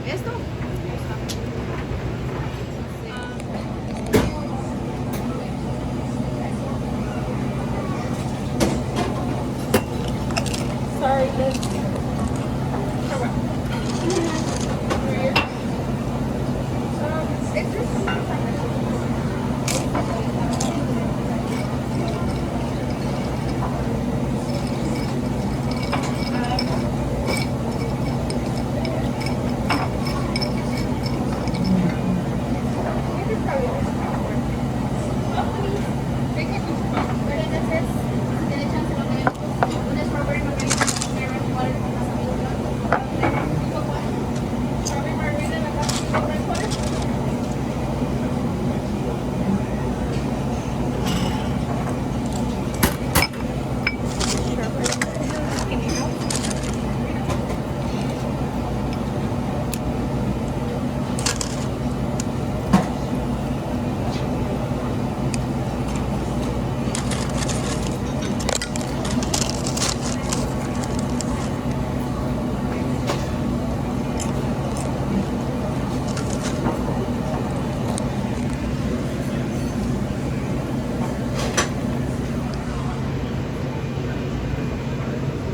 ¿Esto? Sorry, this.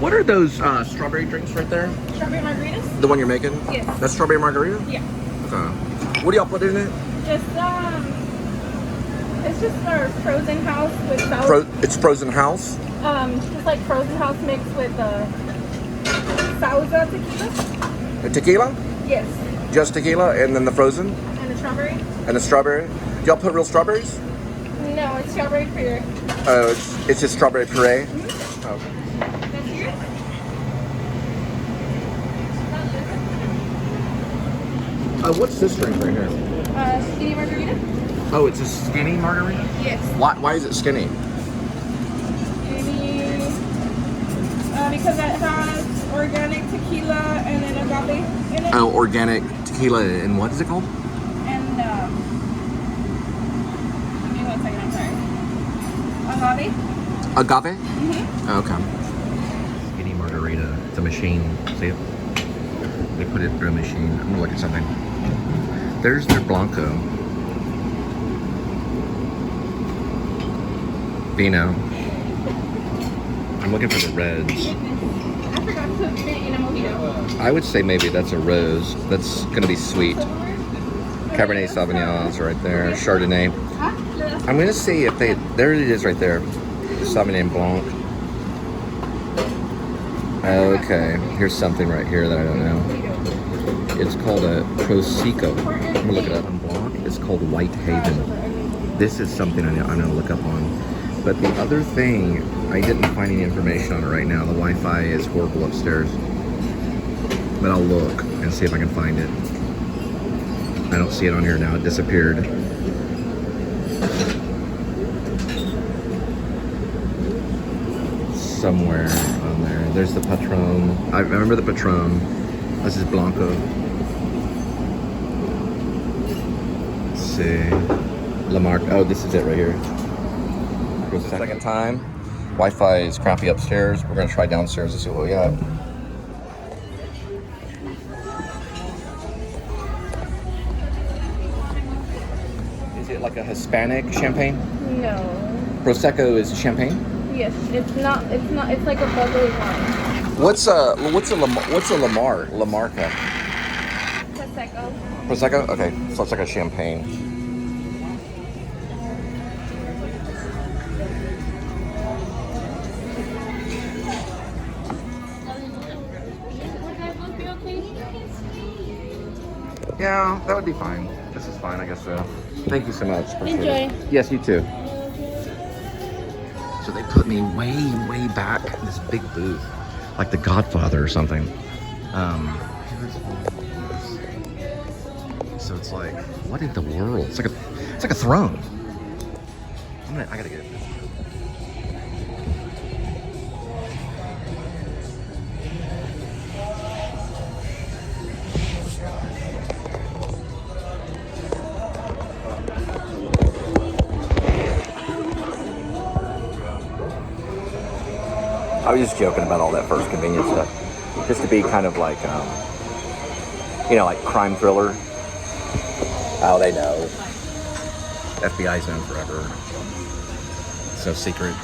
What are those strawberry drinks right there? Strawberry margaritas? The one you're making? Yes. That's strawberry margarita? Yeah. Okay. What do y'all put in it? Just it's just our frozen house with sour. It's frozen house? Just like frozen house mixed with Sauza tequila. A tequila? Yes. Just tequila and then the frozen? And the strawberry? And the strawberry? Do y'all put real strawberries? No, it's strawberry puree. Oh, it's just strawberry puree? Mm-hmm. Okay. That's yours? What's this drink right here? Skinny margarita? Oh, it's a skinny margarita? Yes. Why is it skinny? Skinny. Because it has organic tequila and then agave in it. Oh, organic tequila and what is it called? And give me 1 second, I'm sorry. Agave? Agave? Mm-hmm. Okay. Skinny margarita. It's a machine. See it? They put it through a machine. I'm gonna look at something. There's their Blanco. Vino. I'm looking for the reds. I forgot to put it in a mojito. I would say maybe that's a rose. That's gonna be sweet. Cabernet Sauvignon's right there. Chardonnay. I'm gonna see if they. There it is right there. Sauvignon Blanc. Okay, here's something right here that I don't know. It's called a Prosecco. I'm gonna look it up. On Blanc, it's called Whitehaven. This is something I'm gonna look up on. But the other thing, I didn't find any information on it right now. The Wi-Fi is horrible upstairs. But I'll look and see if I can find it. I don't see it on here now. It disappeared. Somewhere on there. There's the Patron. I remember the Patron. This is Blanco. Let's see. Lamarck. Oh, this is it right here. For the second time. Wi-Fi is crappy upstairs. We're gonna try downstairs to see what we got. Is it like a Hispanic champagne? No. Prosecco is champagne? Yes, it's not. It's like a bubbly wine. What's a Lamarca? Prosecco. Prosecco? Okay, so it's like a champagne. Yeah, that would be fine. This is fine, I guess so. Thank you so much. Appreciate it. Enjoy. Yes, you too. So they put me way, way back in this big booth, like The Godfather or something. So it's like, what in the world? It's like a throne. I gotta get it. I was just joking about all that first convenience stuff. Just to be kind of like, You know, like crime thriller. Oh, they know. FBI's known forever. It's no secret.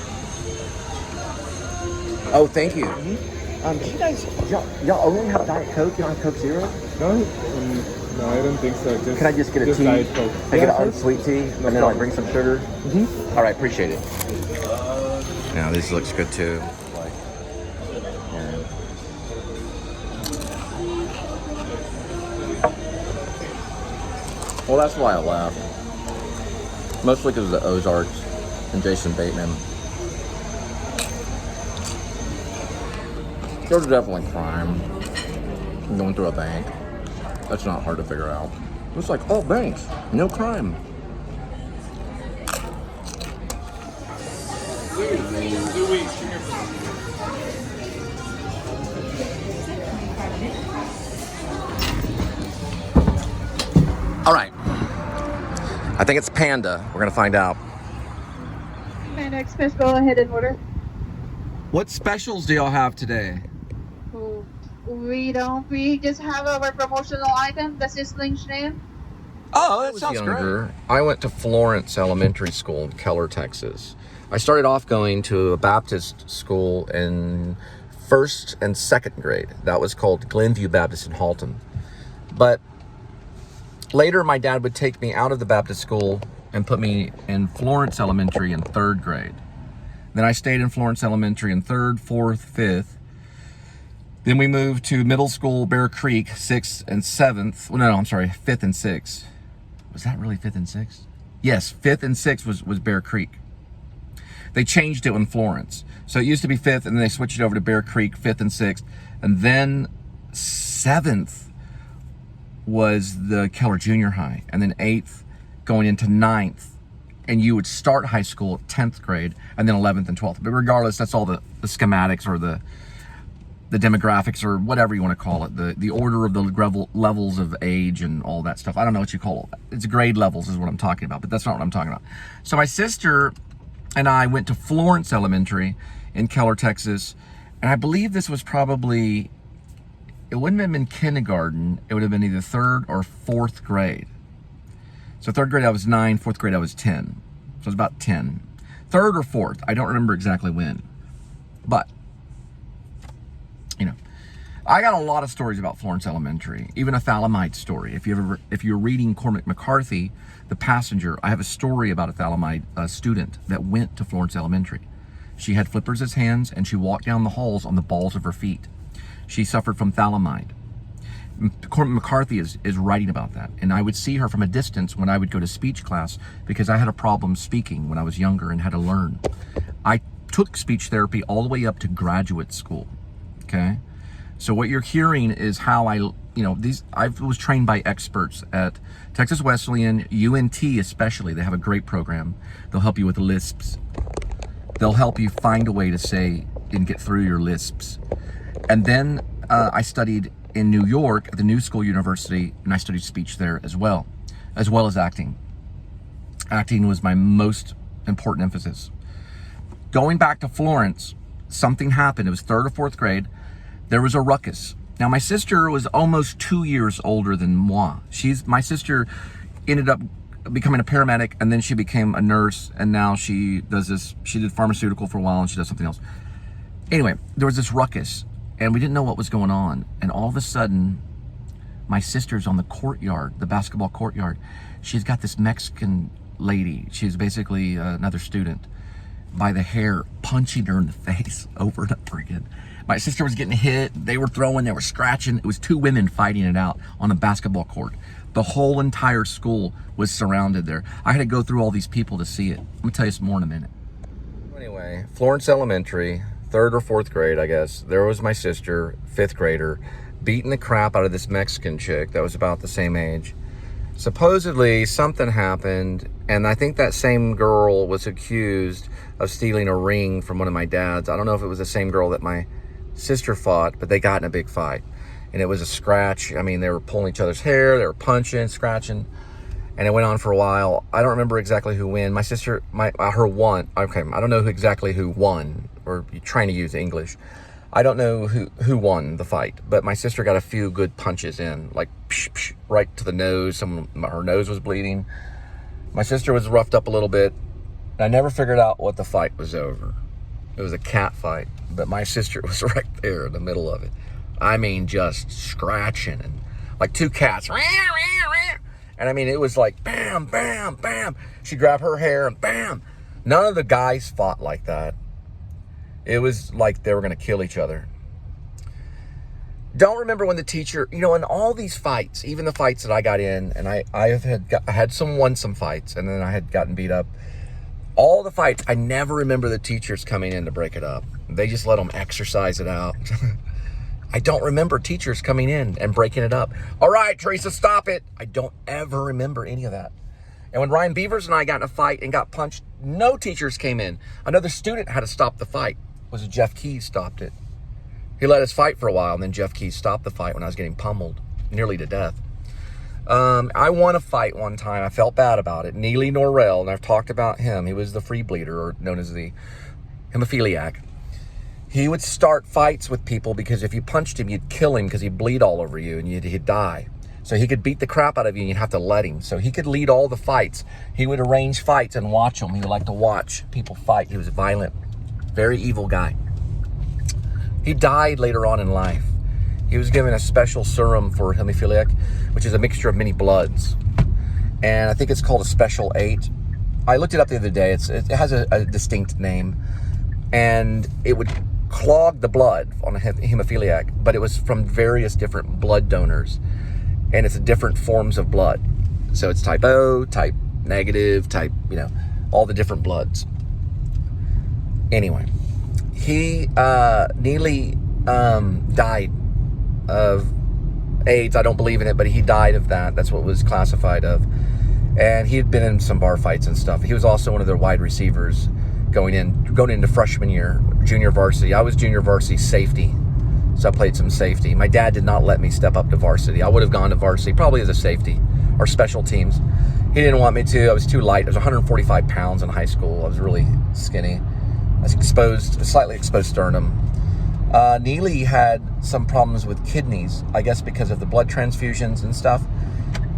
Oh, thank you. Do you guys, y'all only have Diet Coke? You don't have Coke Zero? No, no, I don't think so. Can I just get a tea? Diet Coke. Can I get an unsweet tea? And then I'll bring some sugar? All right, appreciate it. Now, this looks good too. Well, that's why I laughed. Mostly because of the Ozarks and Jason Bateman. There's definitely crime going through a bank. That's not hard to figure out. It's like, oh, banks, no crime. All right. I think it's Panda. We're gonna find out. Panda Express, go ahead and order. What specials do y'all have today? We just have our promotional item, the sizzling shrimp. Oh, that sounds great. I went to Florence Elementary School in Keller, Texas. I started off going to a Baptist school in 1st and 2nd grade. That was called Glenview Baptist in Halton. But later, my dad would take me out of the Baptist school and put me in Florence Elementary in 3rd grade. Then I stayed in Florence Elementary in 3rd, 4th, 5th. Then we moved to middle school, Bear Creek, 6th and 7th. Well, no, I'm sorry, 5th and 6th. Was that really 5th and 6th? Yes, 5th and 6th was Bear Creek. They changed it in Florence. So it used to be 5th, and then they switched it over to Bear Creek, 5th and 6th. And then 7th was the Keller Junior High. And then 8th going into 9th. And you would start high school at 10th grade, and then 11th and 12th. But regardless, that's all the schematics or the demographics or whatever you want to call it, the order of the levels of age and all that stuff. I don't know what you call it. It's grade levels is what I'm talking about, but that's not what I'm talking about. So my sister and I went to Florence Elementary in Keller, Texas, and I believe this was probably, it wouldn't have been kindergarten, it would have been either 3rd or 4th grade. So 3rd grade I was 9, 4th grade I was 10. So it was about 10. 3rd or 4th, I don't remember exactly when. But you know, I got a lot of stories about Florence Elementary, even a Thalamide story. If you're reading Cormac McCarthy, The Passenger, I have a story about a Thalamide student that went to Florence Elementary. She had flippers as hands, and she walked down the halls on the balls of her feet. She suffered from Thalamide. Cormac McCarthy is writing about that, and I would see her from a distance when I would go to speech class because I had a problem speaking when I was younger and had to learn. I took speech therapy all the way up to graduate school. Okay, so what you're hearing is how I was trained by experts at Texas Wesleyan, UNT especially. They have a great program. They'll help you with lisps. They'll help you find a way to say and get through your lisps. And then I studied in New York at the New School University, and I studied speech there as well as acting. Acting was my most important emphasis. Going back to Florence, something happened. It was 3rd or 4th grade. There was a ruckus. Now, my sister was almost 2 years older than moi. My sister ended up becoming a paramedic, and then she became a nurse, and now she does this. She did pharmaceutical for a while, and she does something else. Anyway, there was this ruckus, and we didn't know what was going on. And all of a sudden, my sister's on the courtyard, the basketball courtyard. She's got this Mexican lady. She's basically another student, by the hair, punching her in the face over and over again. My sister was getting hit. They were throwing, they were scratching. It was 2 women fighting it out on a basketball court. The whole entire school was surrounded there. I had to go through all these people to see it. I'm gonna tell you some more in a minute. Anyway, Florence Elementary, 3rd or 4th grade, I guess. There was my sister, 5th grader, beating the crap out of this Mexican chick that was about the same age. Supposedly, something happened, and I think that same girl was accused of stealing a ring from one of my dads. I don't know if it was the same girl that my sister fought, but they got in a big fight. And it was a scratch. I mean, they were pulling each other's hair, they were punching, scratching, and it went on for a while. I don't remember exactly who won. My sister, her won. Okay, I don't know exactly who won, or trying to use English. I don't know who won the fight, but my sister got a few good punches in, like psh, psh, right to the nose. Her nose was bleeding. My sister was roughed up a little bit. I never figured out what the fight was over. It was a cat fight, but my sister was right there in the middle of it. I mean, just scratching and like two cats. And I mean, it was like bam, bam, bam. She grabbed her hair and bam. None of the guys fought like that. It was like they were going to kill each other. Don't remember when the teacher, in all these fights, even the fights that I got in, and I had won some fights, and then I had gotten beat up. All the fights, I never remember the teachers coming in to break it up. They just let them exercise it out. I don't remember teachers coming in and breaking it up. All right, Teresa, stop it. I don't ever remember any of that. And when Ryan Beavers and I got in a fight and got punched, no teachers came in. Another student had to stop the fight. Was Jeff Keys stopped it. He let us fight for a while, and then Jeff Keys stopped the fight when I was getting pummeled, nearly to death. I won a fight one time. I felt bad about it. Neely Norrell, and I've talked about him. He was the free bleeder, or known as the hemophiliac. He would start fights with people because if you punched him, you'd kill him because he'd bleed all over you and he'd die. So he could beat the crap out of you and you'd have to let him. So he could lead all the fights. He would arrange fights and watch them. He would like to watch people fight. He was violent, very evil guy. He died later on in life. He was given a special serum for hemophiliac, which is a mixture of many bloods. And I think it's called a Special 8. I looked it up the other day. It has a distinct name. And it would clog the blood on a hemophiliac, but it was from various different blood donors. And it's different forms of blood. So it's type O, type negative, type, all the different bloods. Anyway, he nearly died of AIDS. I don't believe in it, but he died of that. That's what was classified of. And he had been in some bar fights and stuff. He was also one of their wide receivers going into freshman year, junior varsity. I was junior varsity safety, so I played some safety. My dad did not let me step up to varsity. I would have gone to varsity, probably as a safety or special teams. He didn't want me to. I was too light. I was 145 pounds in high school. I was really skinny. I was slightly exposed sternum. Neely had some problems with kidneys, I guess because of the blood transfusions and stuff.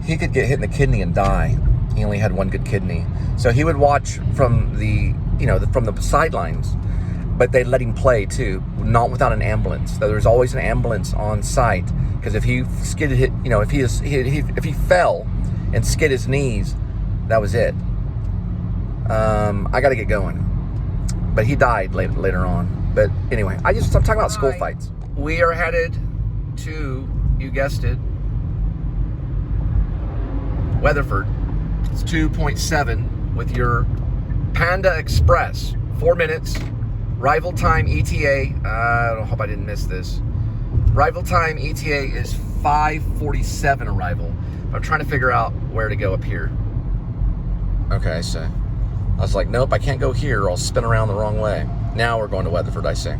He could get hit in the kidney and die. He only had one good kidney. So he would watch from the sidelines, but they let him play too, not without an ambulance. So there was always an ambulance on site, because if he if he fell and skid his knees, that was it. I got to get going. But he died later on. But anyway, I'm talking about school fights. We are headed to, you guessed it, Weatherford. It's 2.7 with your Panda Express. 4 minutes. Arrival time ETA. I hope I didn't miss this. Arrival time ETA is 5:47 arrival. I'm trying to figure out where to go up here. Okay, so I was like, nope, I can't go here or I'll spin around the wrong way. Now we're going to Weatherford, I say.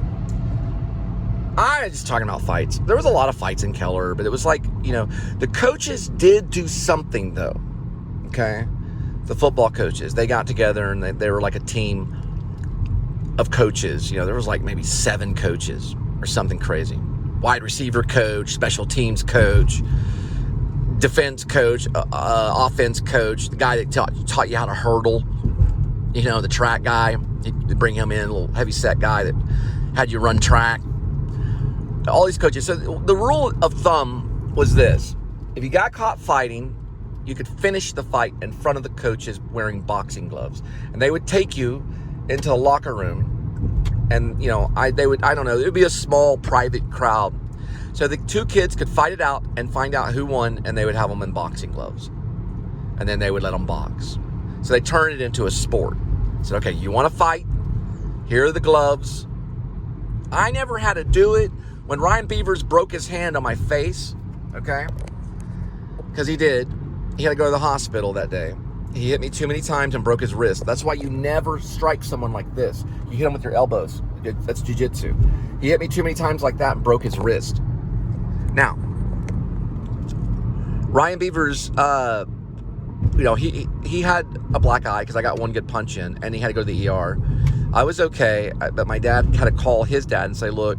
I was just talking about fights. There was a lot of fights in Keller, but it was like, the coaches did do something though. Okay? The football coaches, they got together and they were like a team of coaches. There was like maybe 7 coaches or something crazy. Wide receiver coach, special teams coach, defense coach, offense coach, the guy that taught you how to hurdle, the track guy. You'd bring him in, a little heavy set guy that had you run track. All these coaches. So the rule of thumb was this: if you got caught fighting, you could finish the fight in front of the coaches wearing boxing gloves, and they would take you into the locker room. And it would be a small private crowd, so the 2 kids could fight it out and find out who won, and they would have them in boxing gloves, and then they would let them box. So they turned it into a sport. Said, okay, you want to fight? Here are the gloves. I never had to do it. When Ryan Beavers broke his hand on my face, okay, because he did. He had to go to the hospital that day. He hit me too many times and broke his wrist. That's why you never strike someone like this. You hit him with your elbows. That's jiu-jitsu. He hit me too many times like that and broke his wrist. Now, Ryan Beavers, he had a black eye because I got one good punch in, and he had to go to the ER. I was okay, but my dad had to call his dad and say, look,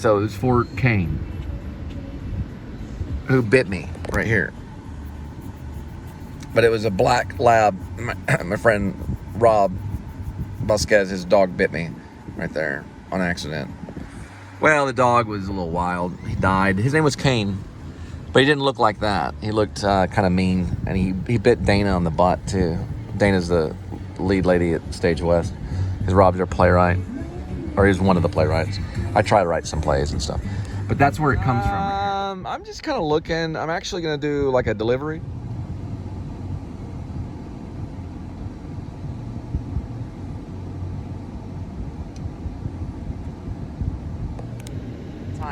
So it was for Kane, who bit me right here. But it was a black lab. My friend Rob Busquez, his dog bit me right there on accident. Well, the dog was a little wild. He died. His name was Kane, but he didn't look like that. He looked kind of mean, and he bit Dana on the butt too. Dana's the lead lady at Stage West, because Rob's our playwright, or he's one of the playwrights. I try to write some plays and stuff, but that's where it comes from. I'm just kind of looking. I'm actually gonna do like a delivery.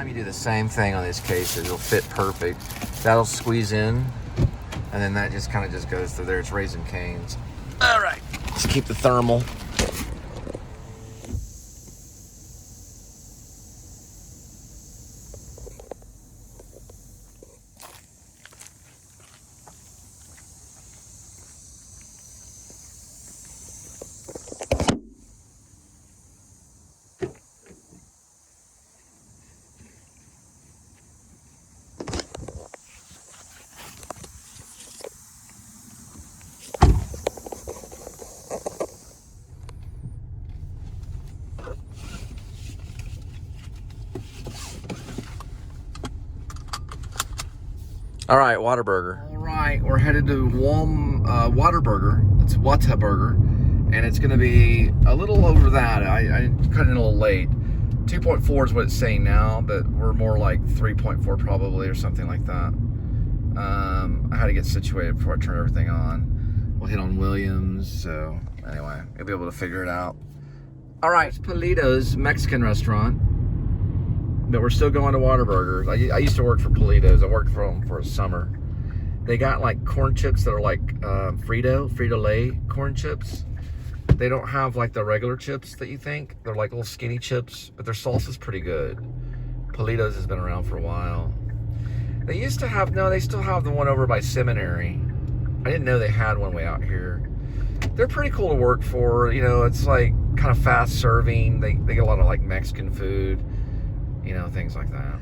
You do the same thing on these cases. It'll fit perfect. That'll squeeze in, and then that just kind of just goes through there. It's Raising Cane's. All right, let's keep the thermal. All right, Whataburger. All right, we're headed to Whataburger. It's Whataburger, and it's going to be a little over that. I cut in a little late. 2.4 is what it's saying now, but we're more like 3.4 probably, or something like that. I had to get situated before I turn everything on. We'll hit on Williams, so anyway, you'll be able to figure it out. All right, it's Polito's Mexican restaurant. But we're still going to Whataburger. I used to work for Polito's. I worked for them for a summer. They got like corn chips that are like Frito-Lay corn chips. They don't have like the regular chips that you think. They're like little skinny chips, but their salsa's pretty good. Polito's has been around for a while. They used to have, no, they still have the one over by Seminary. I didn't know they had one way out here. They're pretty cool to work for. You know, it's like kind of fast serving. They get a lot of like Mexican food. You know, things like that.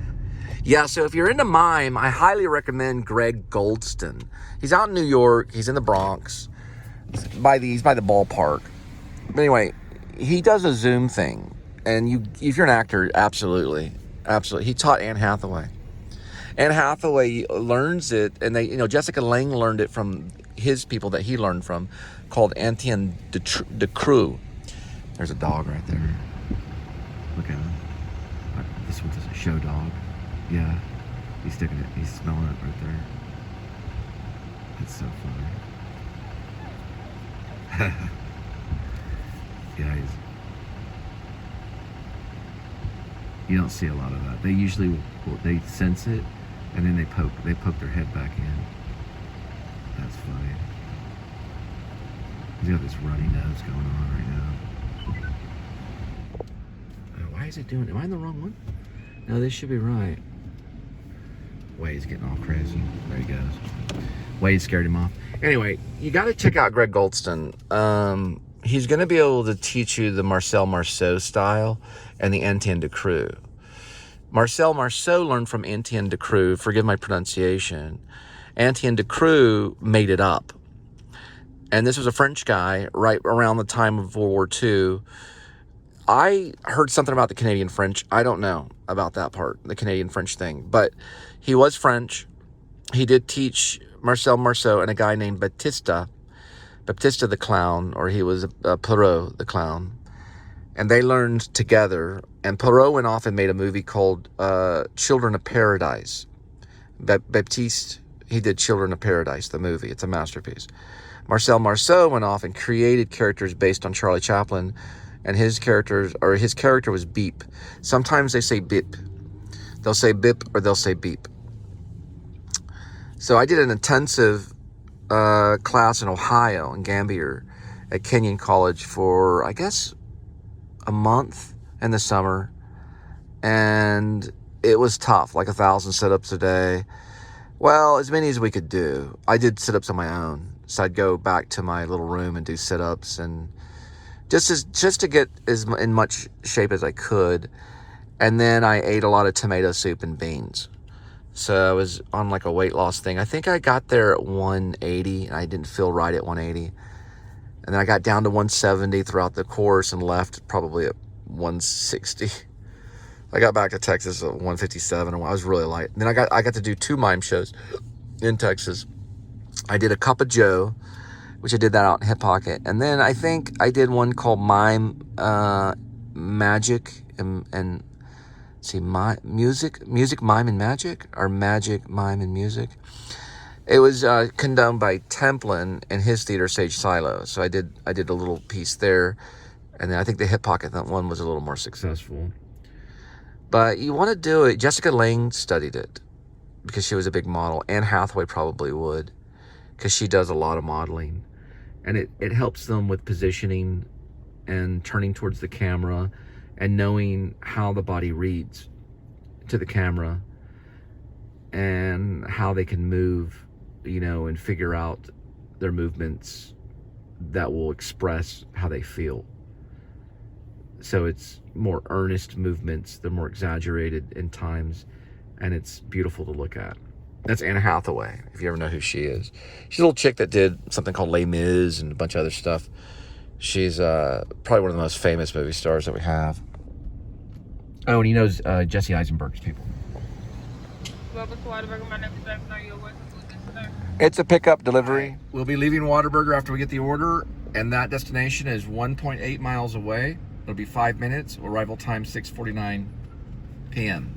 Yeah, so if you're into mime, I highly recommend Greg Goldston. He's out in New York. He's in the Bronx. He's by the ballpark. But anyway, he does a Zoom thing. And if you're an actor, absolutely. He taught Anne Hathaway. Anne Hathaway learns it, and Jessica Lange learned it from his people that he learned from, called Etienne de Creux. There's a dog right there. Look at him. This one's a show dog. Yeah. He's sticking it. He's smelling it right there. That's so funny. Yeah, you don't see a lot of that. They usually they sense it, and then they poke their head back in. That's funny. He's got this runny nose going on right now. Why is it doing it? Am I in the wrong one? No, this should be right. Wade's getting all crazy. There he goes. Wade scared him off. Anyway, you got to check out Greg Goldston. He's going to be able to teach you the Marcel Marceau style and the Etienne de Creux. Marcel Marceau learned from Etienne de Creux. Forgive my pronunciation. Etienne de Creux made it up. And this was a French guy right around the time of World War II. I heard something about the Canadian French. I don't know about that part, the Canadian French thing. But he was French. He did teach Marcel Marceau and a guy named Baptista the clown, or he was Perrault the clown. And they learned together. And Perrault went off and made a movie called Children of Paradise. Baptiste, he did Children of Paradise, the movie. It's a masterpiece. Marcel Marceau went off and created characters based on Charlie Chaplin. And his character was Beep. Sometimes they say Bip. They'll say Bip or they'll say Beep. So I did an intensive class in Ohio, in Gambier, at Kenyon College for, I guess, a month in the summer. And it was tough, like 1,000 sit-ups a day. Well, as many as we could do. I did sit-ups on my own. So I'd go back to my little room and do sit-ups and just to get in much shape as I could. And then I ate a lot of tomato soup and beans. So I was on like a weight loss thing. I think I got there at 180 and I didn't feel right at 180. And then I got down to 170 throughout the course and left probably at 160. I got back to Texas at 157 and I was really light. And then I got to do 2 mime shows in Texas. I did a Cup of Joe, which I did that out in Hip Pocket. And then I think I did one called Mime Magic and see, music, mime, and magic, or magic, mime, and music. It was condoned by Templin and his theater, Sage Silo. So I did a little piece there, and then I think the Hip Pocket one was a little more successful. But you want to do it. Jessica Lange studied it because she was a big model. Anne Hathaway probably would because she does a lot of modeling, and it helps them with positioning and turning towards the camera and knowing how the body reads to the camera and how they can move, you know, and figure out their movements that will express how they feel. So it's more earnest movements, they're more exaggerated in times, and it's beautiful to look at. That's Anne Hathaway, if you ever know who she is. She's a little chick that did something called Les Mis and a bunch of other stuff. She's probably one of the most famous movie stars that we have. Oh, and he knows Jesse Eisenberg's people. Welcome to Whataburger. My name is Edmund. Are you aware of today? It's a pickup delivery. We'll be leaving Whataburger after we get the order, and that destination is 1.8 miles away. It'll be 5 minutes. Arrival time 6:49 p.m.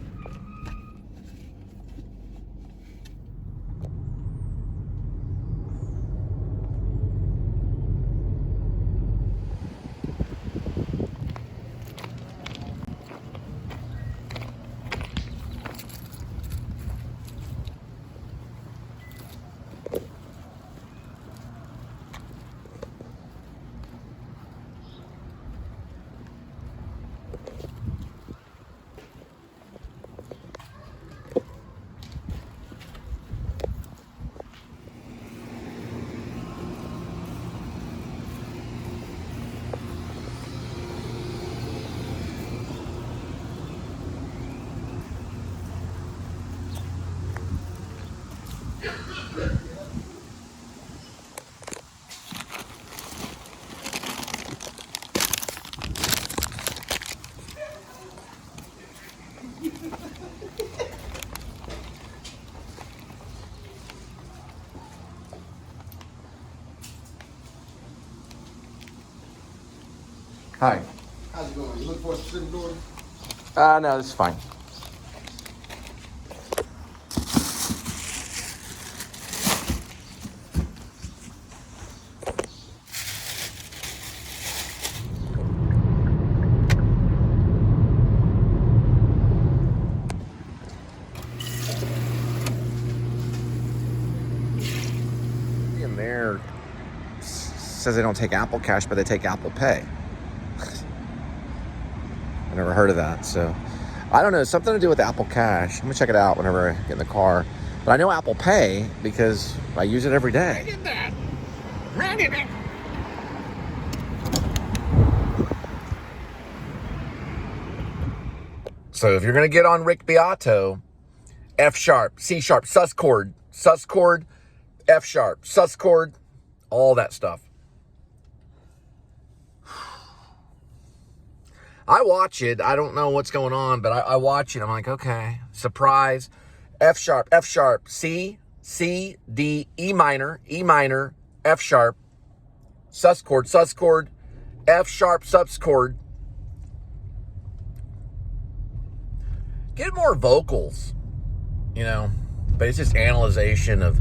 Hi. How's it going? You looking for a specific door? No, this is fine. In there says they don't take Apple Cash, but they take Apple Pay. I never heard of that, so I don't know. Something to do with Apple Cash. I'm gonna check it out whenever I get in the car. But I know Apple Pay because I use it every day. Get that. Randy, man. So if you're gonna get on Rick Beato, F sharp, C sharp, sus chord, F sharp, sus chord, all that stuff. I watch it. I don't know what's going on, but I watch it. I'm like, okay, surprise. F sharp, C, D, E minor, F sharp, sus chord, F sharp, sus chord. Get more vocals, you know, but it's just analyzation of,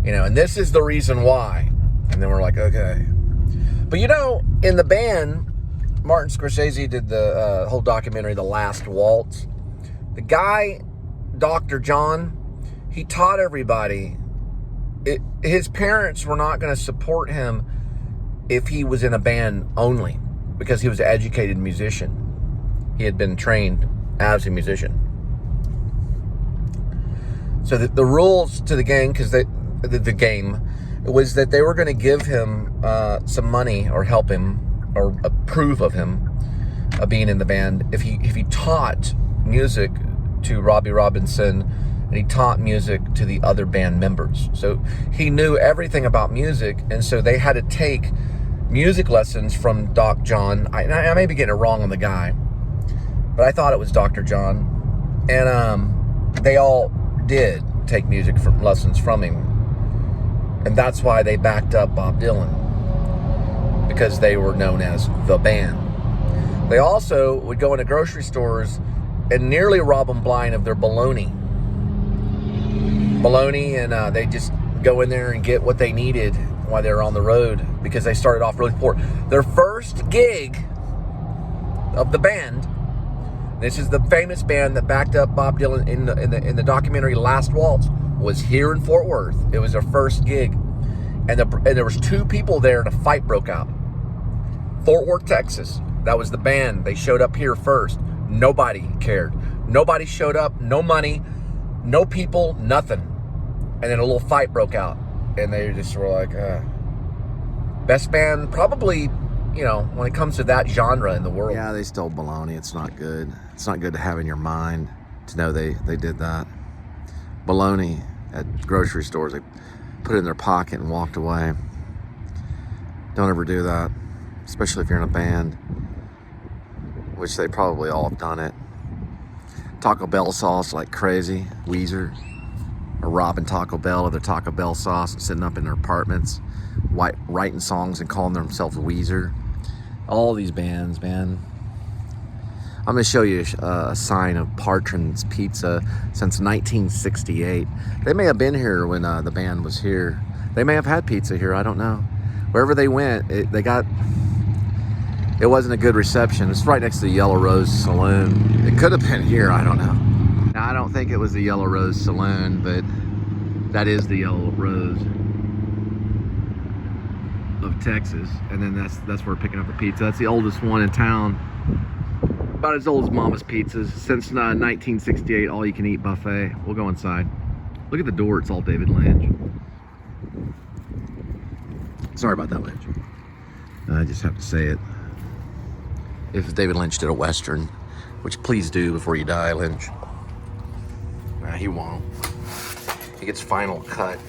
you know, and this is the reason why. And then we're like, okay. But you know, in the band, Martin Scorsese did the whole documentary, The Last Waltz. The guy, Dr. John, he taught everybody. His parents were not going to support him if he was in a band only, because he was an educated musician. He had been trained as a musician. So the rules to the game, because the game, was that they were going to give him some money or help him or approve of him being in the band if he taught music to Robbie Robinson, and he taught music to the other band members. So he knew everything about music, and so they had to take music lessons from Doc John. I may be getting it wrong on the guy, but I thought it was Dr. John. And they all did take music lessons from him. And that's why they backed up Bob Dylan, because they were known as the band. They also would go into grocery stores and nearly rob them blind of their bologna. And they just go in there and get what they needed while they were on the road, because they started off really poor. Their first gig of the band, this is the famous band that backed up Bob Dylan in the documentary Last Waltz, was here in Fort Worth. It was their first gig, and there was 2 people there, and a fight broke out. Fort Worth, Texas. That was the band. They showed up here first. Nobody cared. Nobody showed up. No money, no people, nothing. And then a little fight broke out, and they just were like, best band probably, you know, when it comes to that genre in the world. Yeah, they stole baloney. It's not good. It's not good to have in your mind to know they did that. Baloney at grocery stores, they put it in their pocket and walked away. Don't ever do that, especially if you're in a band, which they probably all have done it. Taco Bell sauce like crazy. Weezer are robbing Taco Bell of their Taco Bell sauce and sitting up in their apartments, writing songs and calling themselves Weezer. All these bands, man. I'm going to show you a sign of Partons Pizza since 1968. They may have been here when the band was here. They may have had pizza here, I don't know. Wherever they went, it wasn't a good reception. It's right next to the Yellow Rose Saloon. It could have been here, I don't know. Now, I don't think it was the Yellow Rose Saloon, but that is the Yellow Rose of Texas. And then that's where we're picking up the pizza. That's the oldest one in town. About as old as Mama's Pizzas. Since 1968, all-you-can-eat buffet. We'll go inside. Look at the door. It's all David Lynch. Sorry about that, Lynch. I just have to say it. If David Lynch did a Western, which please do before you die, Lynch. Nah, he won't. He gets final cut.